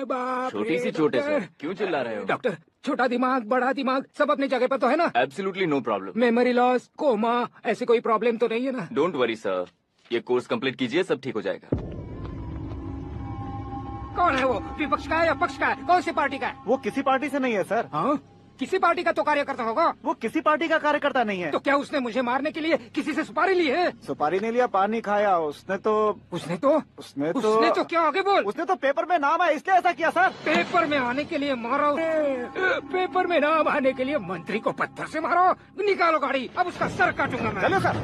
बाप छोटी सी चोट है सर, क्यों चिल्ला रहे हो? डॉक्टर, छोटा दिमाग बड़ा दिमाग सब अपनी जगह पर तो है ना? Absolutely no problem. Memory loss, coma, ऐसी कोई प्रॉब्लम तो नहीं है ना? डोंट वरी सर, ये कोर्स कंप्लीट कीजिए, सब ठीक हो जाएगा। कौन है वो? विपक्ष का है या पक्ष का है? कौन सी पार्टी का है? वो किसी पार्टी से नहीं है सर। हाँ, किसी पार्टी का तो कार्यकर्ता होगा। वो किसी पार्टी का कार्यकर्ता नहीं है। तो क्या उसने मुझे मारने के लिए किसी से सुपारी ली है? सुपारी नहीं लिया, पानी खाया। उसने तो क्या आगे बोल? उसने तो पेपर में नाम आया इसलिए ऐसा किया सर। पेपर में आने के लिए मारो? पेपर में नाम आने के लिए मंत्री को पत्थर से मारो? निकालो गाड़ी, अब उसका सर काटूंगा मैं। चलो सर।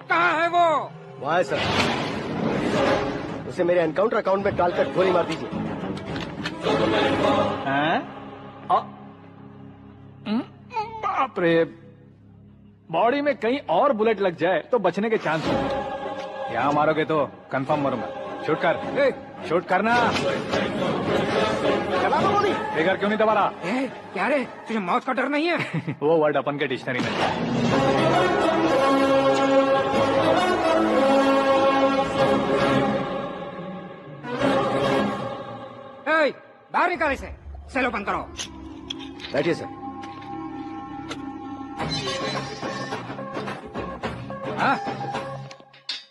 कहाँ है वो? वहाँ है सर। उसे मेरे एनकाउंटर अकाउंट में डालकर गोली मार दीजिए। बाप रे, बॉडी में कहीं और बुलेट लग जाए तो बचने के चांस हैं। यहाँ मारोगे तो कंफर्म मरूंगा। शूट कर, शूट करना। चला दो गोली। फिगर क्यों नहीं दबा रहा? क्या रे, तुझे मौत का डर नहीं है? वो वर्ड अपन के डिक्शनरी में है। बाहर निकाल इसे, सेल ओपन करो। बैठिए सर।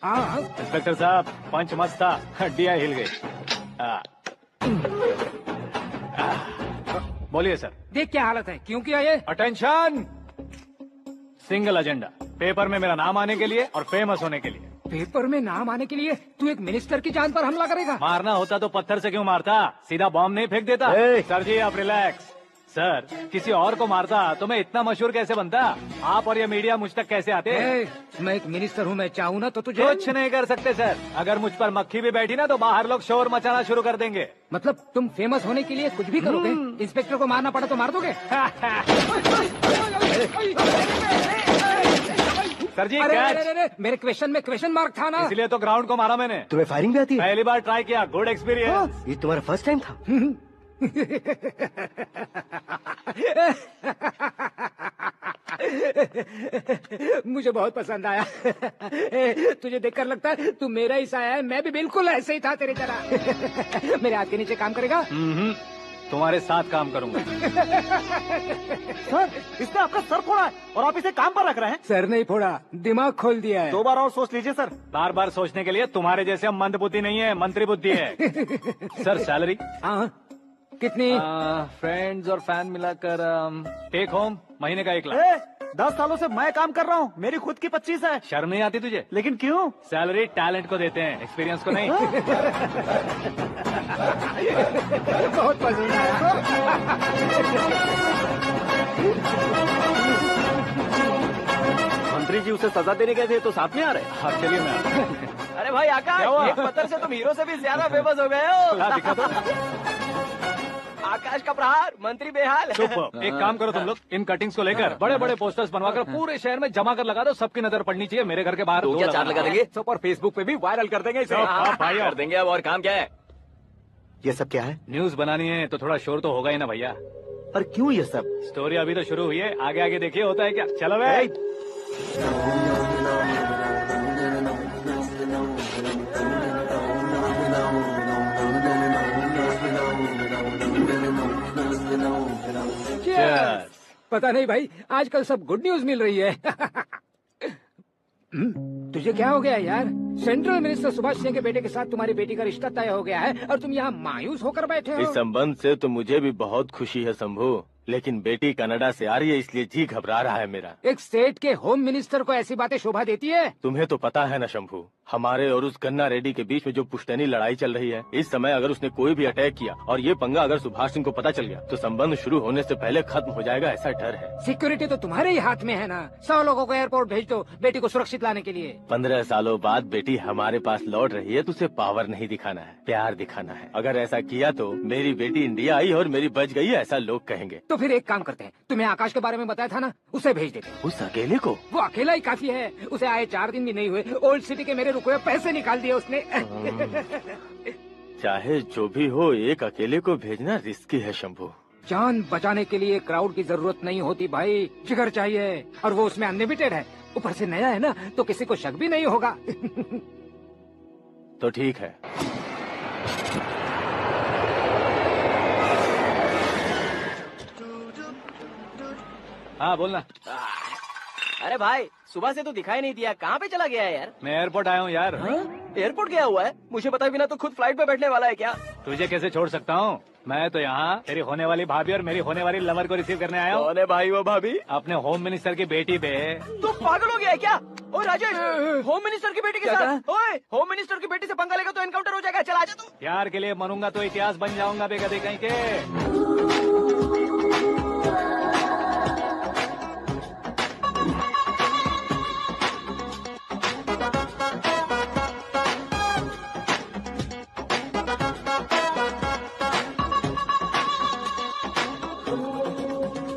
हाँ, इंस्पेक्टर साहब, पंच मस्त था, हड्डियां हिल गई। बोलिए सर। देख क्या हालत है, क्यों किया ये? अटेंशन, सिंगल एजेंडा, पेपर में मेरा नाम आने के लिए और फेमस होने के लिए। पेपर में नाम आने के लिए तू एक मिनिस्टर की जान पर हमला करेगा? मारना होता तो पत्थर से क्यों मारता, सीधा बॉम्ब नहीं फेंक देता। सर जी आप रिलैक्स। सर, किसी और को मारता तो मैं इतना मशहूर कैसे बनता? आप और ये मीडिया मुझ तक कैसे आते? मैं एक मिनिस्टर हूँ, मैं चाहूँ ना तो तुझे कुछ नहीं कर सकते सर। अगर मुझ पर मक्खी भी बैठी ना तो बाहर लोग शोर मचाना शुरू कर देंगे। मतलब तुम फेमस होने के लिए कुछ भी करोगे? इंस्पेक्टर को मारना पड़ा तो मार दोगे? सर जी अरे, मेरे क्वेश्चन में क्वेश्चन मार्क था ना, इसलिए तो ग्राउंड को मारा मैंने। तुम्हें फायरिंग भी आती है? पहली बार ट्राई किया, गुड एक्सपीरियंस। ये तुम्हारा फर्स्ट टाइम था? मुझे बहुत पसंद आया। तुझे देखकर लगता है तू मेरा ही साया है। मैं भी बिल्कुल ऐसे ही था तेरी तरह। मेरे हाथ के नीचे काम करेगा? तुम्हारे साथ काम करूंगा। सर, इसने आपका सर फोड़ा है और आप इसे काम पर रख रहे हैं। सर नहीं फोड़ा, दिमाग खोल दिया है। 2 बार और सोच लीजिए सर। बार बार सोचने के लिए तुम्हारे जैसे मंद बुद्धि नहीं है, मंत्री बुद्धि है। Sir salary? हाँ, कितनी? फ्रेंड्स और फैन मिलाकर टेक होम महीने का 1 लाख। 10 सालों से मैं काम कर रहा हूँ, मेरी खुद की 25 है। शर्म नहीं आती तुझे? लेकिन क्यों? सैलरी टैलेंट को देते हैं, एक्सपीरियंस को नहीं। बहुत पसंद आया। मंत्री जी उसे सजा देने गए थे तो साथ में आ रहे? हाँ चलिए मैं। अरे भाई आकाश, एक पत्थर से तुम हीरो से भी ज्यादा फेमस हो गए हो। दिखा दो। आकाश का प्रहार, मंत्री बेहाल। सुपर। एक काम करो तुम लोग, इन कटिंग्स को लेकर बड़े बड़े पोस्टर्स बनवाकर पूरे शहर में जमा कर लगा दो। सबकी नजर पड़नी चाहिए। मेरे घर के बाहर तो क्या 4 लगा देंगे? सब और फेसबुक पे भी वायरल कर देंगे इसे। भाई कर देंगे। अब और काम क्या है? ये सब क्या है? न्यूज बनानी है तो थोड़ा शोर तो होगा ही ना भैया। पर क्यों ये सब? स्टोरी अभी तो शुरू हुई है, आगे आगे देखिए होता है क्या। चलो भाई। पता नहीं भाई, आजकल सब गुड न्यूज मिल रही है। तुझे क्या हो गया यार? सेंट्रल मिनिस्टर सुभाष सिंह के बेटे के साथ तुम्हारी बेटी का रिश्ता तय हो गया है और तुम यहाँ मायूस होकर बैठे हो। इस संबंध से तो मुझे भी बहुत खुशी है शंभू, लेकिन बेटी कनाडा से आ रही है इसलिए जी घबरा रहा है मेरा। एक स्टेट के होम मिनिस्टर को ऐसी बातें शोभा देती है? तुम्हें तो पता है ना शंभू, हमारे और उस गन्ना रेड्डी के बीच में जो पुश्तैनी लड़ाई चल रही है, इस समय अगर उसने कोई भी अटैक किया और ये पंगा अगर सुभाष सिंह को पता चल गया तो संबंध शुरू होने से पहले खत्म हो जाएगा, ऐसा डर है। सिक्योरिटी तो तुम्हारे ही हाथ में है ना। 100 लोगों को एयरपोर्ट भेज दो बेटी को सुरक्षित लाने के लिए। 15 सालों बाद बेटी हमारे पास लौट रही है तो उसे पावर नहीं दिखाना है, प्यार दिखाना है। अगर ऐसा किया तो मेरी बेटी इंडिया आई और मेरी बच गई, ऐसा लोग कहेंगे। तो फिर एक काम करते हैं, तुम्हें आकाश के बारे में बताया था ना, उसे भेज देते हैं। उस अकेले को? वो अकेला ही काफी है। उसे आए 4 दिन भी नहीं हुए, ओल्ड सिटी के मेरे रुके हुए पैसे निकाल दिए उसने। चाहे जो भी हो, एक अकेले को भेजना रिस्की है शंभू। जान बचाने के लिए क्राउड की जरूरत नहीं होती भाई, जिगर चाहिए, और वो उसमें अनलिमिटेड है। ऊपर से नया है ना, तो किसी को शक भी नहीं होगा। तो ठीक है। हाँ बोलना। अरे भाई, सुबह से तो दिखाई नहीं दिया, कहाँ पे चला गया है यार? मैं एयरपोर्ट आया हूँ यार। एयरपोर्ट गया हुआ है? मुझे बताए बिना तो खुद फ्लाइट पे बैठने वाला है क्या? तुझे कैसे छोड़ सकता हूँ? मैं तो यहाँ तेरी होने वाली भाभी और मेरी होने वाली लवर को रिसीव करने आया हूँ। कौन है भाई वो भाभी? अपने होम मिनिस्टर की बेटी पे। तू पागल हो गया है क्या? ओ राजेश, होम मिनिस्टर की बेटी के साथ? ओए, होम मिनिस्टर की बेटी से पंगा लेगा तो एनकाउंटर हो जाएगा। चल आजा तू। प्यार के लिए मरूंगा तो इतिहास बन जाऊंगा बेगदे कहीं के।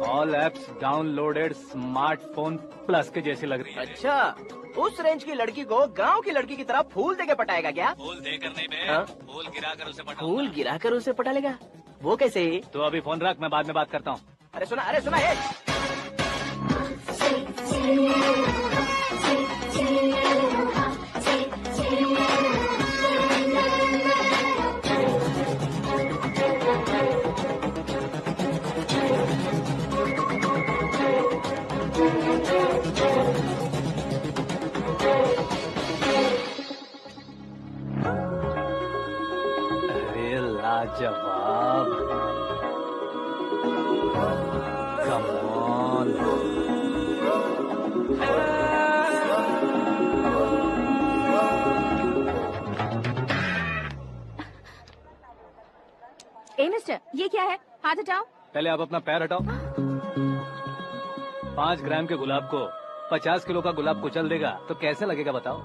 All apps downloaded smartphone plus के जैसी लग रही है। अच्छा, उस रेंज की लड़की को गांव की लड़की की तरह फूल देके पटाएगा क्या? फूल देकर नहीं बे, हाँ? फूल गिराकर उसे पटा। फूल गिराकर उसे पटा लेगा? वो कैसे? तो अभी फोन रख, मैं बाद में बात करता हूँ। अरे सुना ये। अरे लाजवाब, कम ऑन। ए मिस्टर, ये क्या है? हाथ हटाओ। पहले आप अपना पैर हटाओ। 5 ग्राम के गुलाब को 50 किलो का गुलाब कुचल देगा तो कैसे लगेगा बताओ?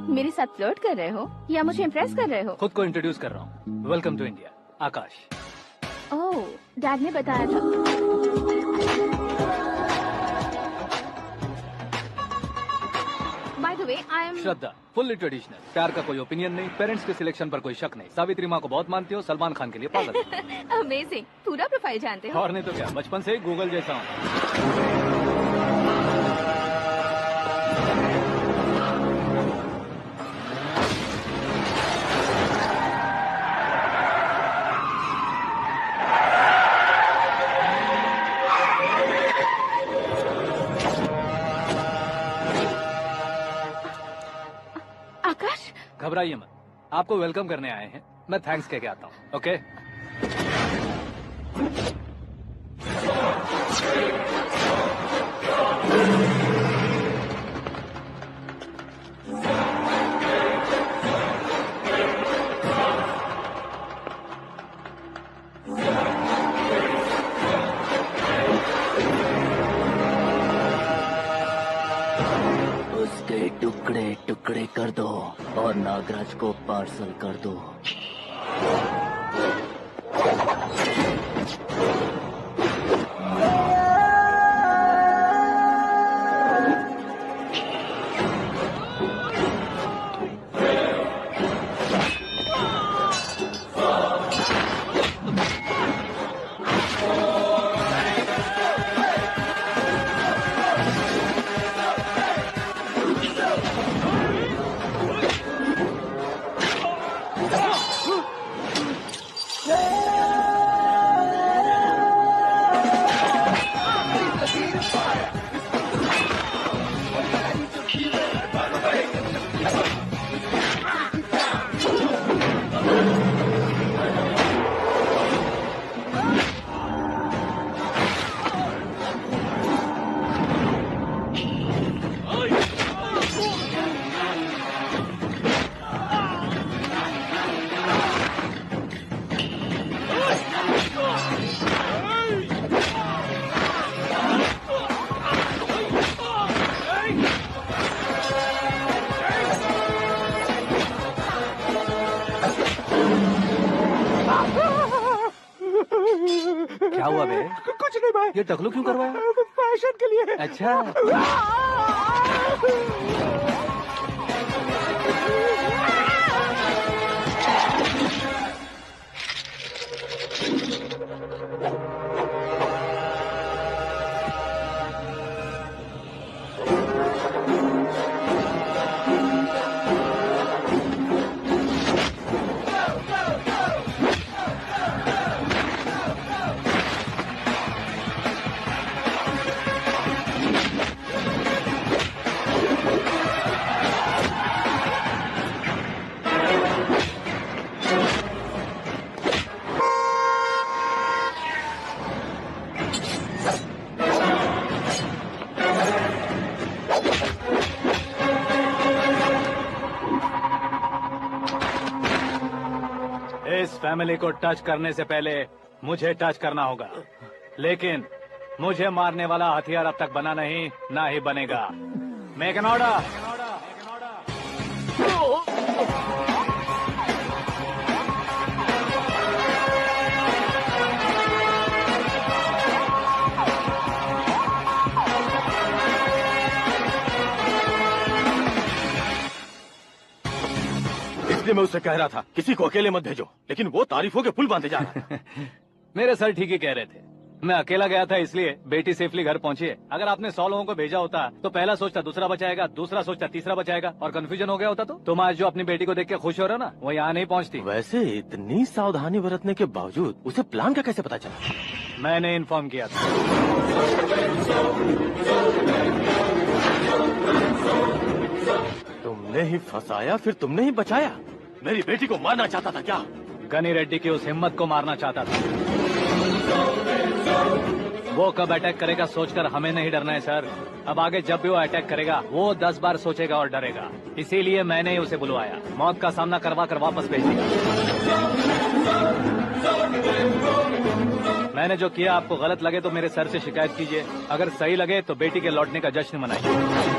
मेरे साथ फ्लर्ट कर रहे हो या मुझे इम्प्रेस कर रहे हो? खुद को इंट्रोड्यूस कर रहा हूँ। Welcome to India, Aakash. Oh, dad ने बताया था। By the way, I am Shraddha, fully traditional. प्यार का कोई ओपिनियन नहीं, पेरेंट्स के सिलेक्शन पर कोई शक नहीं। सावित्री माँ को बहुत मानती हो, सलमान खान के लिए पागल। अमेजिंग, पूरा प्रोफाइल जानते हो। और नहीं तो क्या, बचपन से ही गूगल जैसा हूँ। आकाश, घबराइए मत, आपको वेलकम करने आए हैं। मैं थैंक्स कह के आता हूँ। ओके? उसके टुकड़े टुकड़े कर दो और नागराज को पार्सल कर दो। क्या हुआ बे? कुछ नहीं भाई। ये टकलू क्यों करवाया? फैशन के लिए। अच्छा, फैमिली को टच करने से पहले मुझे टच करना होगा, लेकिन मुझे मारने वाला हथियार अब तक बना नहीं, ना ही बनेगा। Make an order. इसलिए मैं उससे कह रहा था किसी को अकेले मत भेजो, लेकिन वो तारीफों के पुल बांधे जा रहा है। मेरे सर ठीक ही कह रहे थे। मैं अकेला गया था इसलिए बेटी सेफली घर पहुंची है। अगर आपने 100 लोगों को भेजा होता तो पहला सोचता दूसरा बचाएगा, दूसरा सोचता तीसरा बचाएगा, और कंफ्यूजन हो गया होता तो तुम आज जो अपनी बेटी को देख के खुश हो रहे हो ना, वो यहाँ नहीं पहुँचती। वैसे इतनी सावधानी बरतने के बावजूद उसे प्लान का कैसे पता चला? मैंने इन्फॉर्म किया था। तुमने ही फंसाया, फिर तुमने ही बचाया। मेरी बेटी को मारना चाहता था क्या? गनी रेड्डी की उस हिम्मत को मारना चाहता था। वो कब अटैक करेगा सोचकर हमें नहीं डरना है सर। अब आगे जब भी वो अटैक करेगा वो 10 बार सोचेगा और डरेगा। इसीलिए मैंने ही उसे बुलवाया। मौत का सामना करवा कर वापस भेज दिया। मैंने जो किया आपको गलत लगे तो मेरे सर से शिकायत कीजिए, अगर सही लगे तो बेटी के लौटने का जश्न मनाइए।